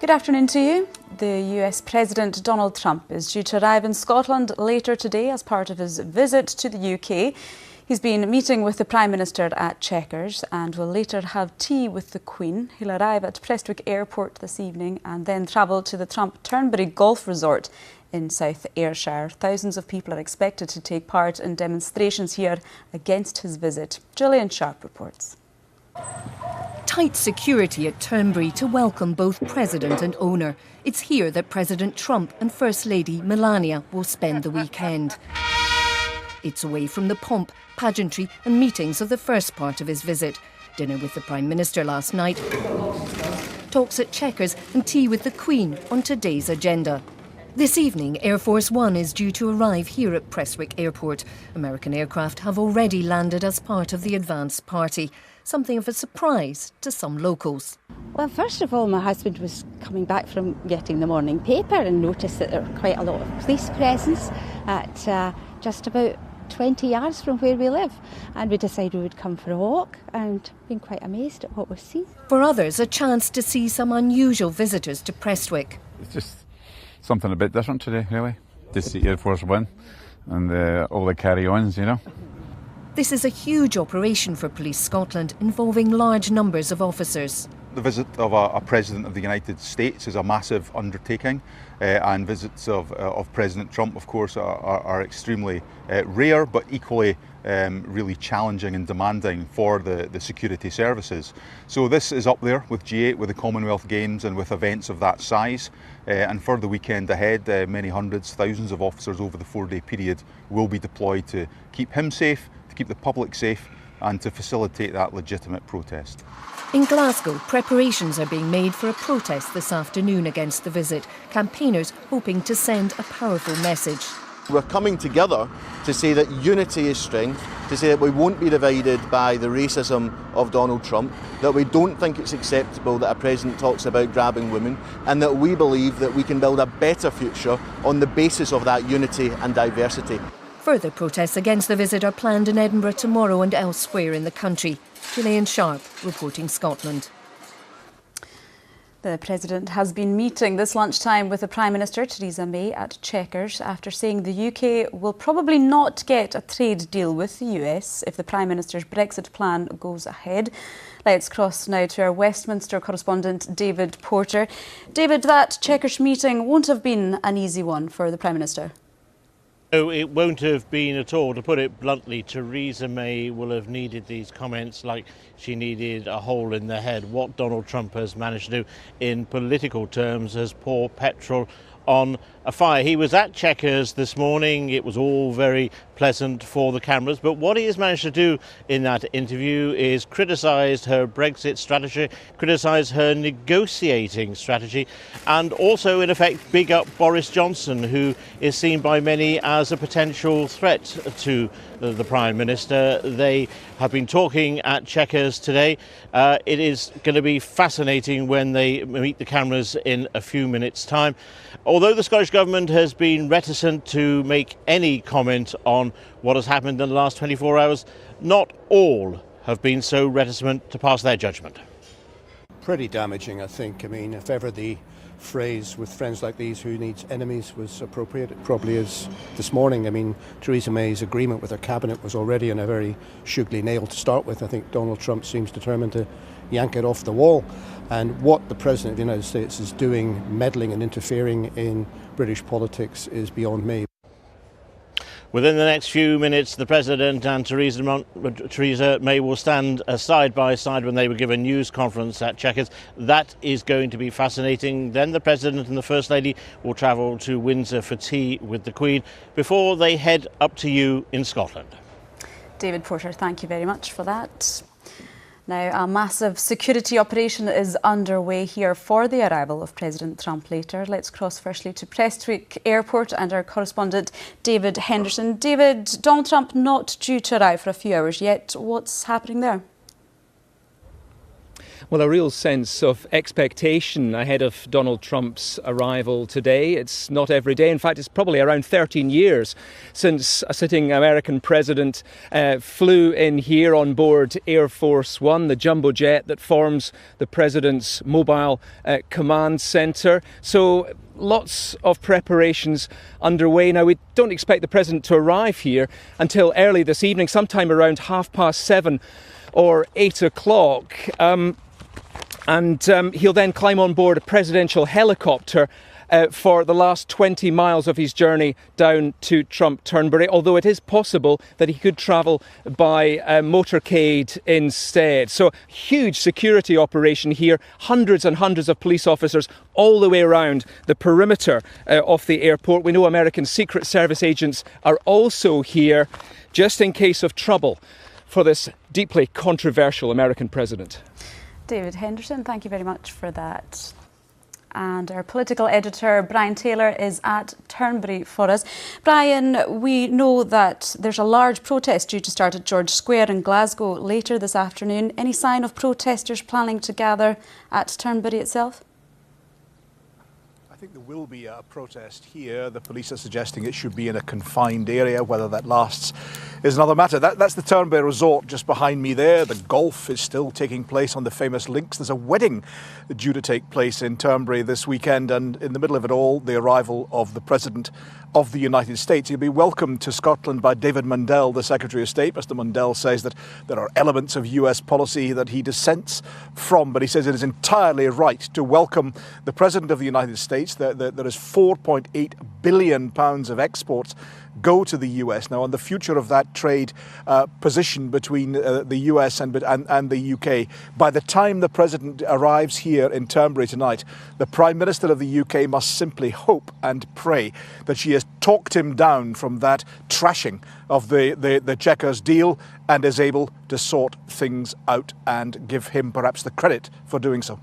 Good afternoon to you. The US President Donald Trump is due to arrive in Scotland later today as part of his visit to the UK. He's been meeting with the Prime Minister at Chequers and will later have tea with the Queen. He'll arrive at Prestwick Airport this evening and then travel to the Trump Turnberry Golf Resort in South Ayrshire. Thousands of people are expected to take part in demonstrations here against his visit. Gillian Sharp reports. Tight security at Turnberry to welcome both president and owner. It's here that President Trump and First Lady Melania will spend the weekend. It's away from the pomp, pageantry and meetings of the first part of his visit. Dinner with the Prime Minister last night, talks at Chequers and tea with the Queen on today's agenda. This evening, Air Force One is due to arrive here at Prestwick Airport. American aircraft have already landed as part of the advance party. Something of a surprise to some locals. Well, first of all, my husband was coming back from getting the morning paper and noticed that there were quite a lot of police presence at just about 20 yards from where we live. And we decided we would come for a walk and been quite amazed at what we see. For others, a chance to see some unusual visitors to Prestwick. It's just something a bit different today, really. To see Air Force One and all the carry-ons, you know. This is a huge operation for Police Scotland, involving large numbers of officers. The visit of a President of the United States is a massive undertaking, and visits of President Trump, of course, are extremely rare, but equally really challenging and demanding for the security services. So this is up there with G8, with the Commonwealth Games and with events of that size. And for the weekend ahead, many hundreds, thousands of officers over the 4-day period will be deployed to keep him safe, to keep the public safe and to facilitate that legitimate protest. In Glasgow, preparations are being made for a protest this afternoon against the visit. Campaigners hoping to send a powerful message. We're coming together to say that unity is strength, to say that we won't be divided by the racism of Donald Trump, that we don't think it's acceptable that a president talks about grabbing women, and that we believe that we can build a better future on the basis of that unity and diversity. Further protests against the visit are planned in Edinburgh tomorrow and elsewhere in the country. Gillian Sharp, reporting Scotland. The President has been meeting this lunchtime with the Prime Minister, Theresa May, at Chequers after saying the UK will probably not get a trade deal with the US if the Prime Minister's Brexit plan goes ahead. Let's cross now to our Westminster correspondent, David Porter. David, that Chequers meeting won't have been an easy one for the Prime Minister. No, it won't have been at all. To put it bluntly, Theresa May will have needed these comments like she needed a hole in the head. What Donald Trump has managed to do in political terms is pour petrol on a fire. He was at Chequers this morning. It was all very pleasant for the cameras, but what he has managed to do in that interview is criticise her Brexit strategy, criticise her negotiating strategy, and also in effect big up Boris Johnson, who is seen by many as a potential threat to the Prime Minister. They have been talking at Chequers today. It is going to be fascinating when they meet the cameras in a few minutes' time. Although the Scottish Government has been reticent to make any comment on what has happened in the last 24 hours, not all have been so reticent to pass their judgment. Pretty damaging, I think. I mean, if ever the phrase "with friends like these, who needs enemies" was appropriate, it probably is this morning. I mean, Theresa May's agreement with her cabinet was already on a very sugly nail to start with. I think Donald Trump seems determined to yank it off the wall. And what the President of the United States is doing, meddling and interfering in British politics, is beyond me. Within the next few minutes, the President and Theresa May will stand side by side when they will give a news conference at Chequers. That is going to be fascinating. Then the President and the First Lady will travel to Windsor for tea with the Queen before they head up to you in Scotland. David Porter, thank you very much for that. Now, a massive security operation is underway here for the arrival of President Trump later. Let's cross firstly to Prestwick Airport and our correspondent David Henderson. David, Donald Trump not due to arrive for a few hours yet. What's happening there? Well, a real sense of expectation ahead of Donald Trump's arrival today. It's not every day. In fact, it's probably around 13 years since a sitting American president flew in here on board Air Force One, the jumbo jet that forms the president's mobile command centre. So lots of preparations underway. Now, we don't expect the president to arrive here until early this evening, sometime around 7:30 or 8 o'clock. And he'll then climb on board a presidential helicopter for the last 20 miles of his journey down to Trump Turnberry, although it is possible that he could travel by motorcade instead. So huge security operation here, hundreds and hundreds of police officers all the way around the perimeter of the airport. We know American Secret Service agents are also here just in case of trouble for this deeply controversial American president. David Henderson, thank you very much for that. And our political editor, Brian Taylor, is at Turnberry for us. Brian, we know that there's a large protest due to start at George Square in Glasgow later this afternoon. Any sign of protesters planning to gather at Turnberry itself? I think there will be a protest here. The police are suggesting it should be in a confined area. Whether that lasts is another matter. That's the Turnberry Resort just behind me there. The golf is still taking place on the famous links. There's a wedding due to take place in Turnberry this weekend, and in the middle of it all, the arrival of the President of the United States. He'll be welcomed to Scotland by David Mundell, the Secretary of State. Mr. Mundell says that there are elements of US policy that he dissents from, but he says it is entirely right to welcome the President of the United States. There is £4.8 billion of exports go to the US now, on the future of that trade position between the US and the UK. By the time the President arrives here in Turnberry tonight, the Prime Minister of the UK must simply hope and pray that she has talked him down from that trashing of the Chequers deal and is able to sort things out and give him perhaps the credit for doing so.